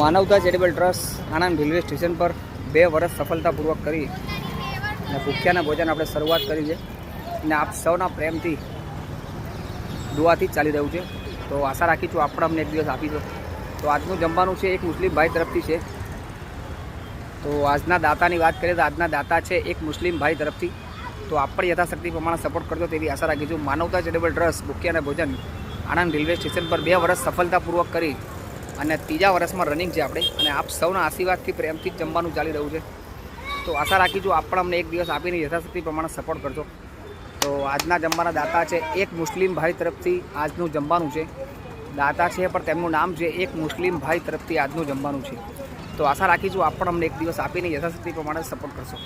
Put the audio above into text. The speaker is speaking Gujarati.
માનવતા charitable trust Anand railway station પર 2 વર્ષ સફળતાપૂર્વક કરી અને ભૂખ્યાના ભોજન આપણે શરૂઆત કરી છે અને આપ સૌના પ્રેમથી દુઆથી જ ચાલી રહ્યું છે. તો આશા રાખી છું આપણે અમને એક દિવસ આપીશું. તો આજનું જમવાનું છે એક મુસ્લિમ ભાઈ તરફથી છે. તો આજના દાતાની વાત કરીએ તો આજના દાતા છે એક મુસ્લિમ ભાઈ તરફથી. તો આપ પણ યથાશક્તિ પ્રમાણે સપોર્ટ કરજો તેવી આશા રાખીશું. માનવતા ચેરિટેબલ ટ્રસ્ટ ભૂખ્યાના ભોજન આણંદ રેલવે સ્ટેશન પર 2 વર્ષ સફળતાપૂર્વક કરી અને 3જા વર્ષમાં રનિંગ છે આપણે, અને આપ સૌના આશીર્વાદથી પ્રેમથી જ જમવાનું ચાલી રહ્યું છે. તો આશા રાખીશું આપ પણ અમને એક દિવસ આપીને યથાશક્તિ પ્રમાણે સપોર્ટ કરજો. તો આજના જમવાના દાતા છે એક મુસ્લિમ ભાઈ તરફથી આજનું જમવાનું છે. દાતા છે પણ તેમનું નામ છે એક મુસ્લિમ ભાઈ તરફથી આજનું જમવાનું છે. તો આશા રાખીશું આપ પણ અમને એક દિવસ આપીને યથાશક્તિ પ્રમાણે સપોર્ટ કરશો.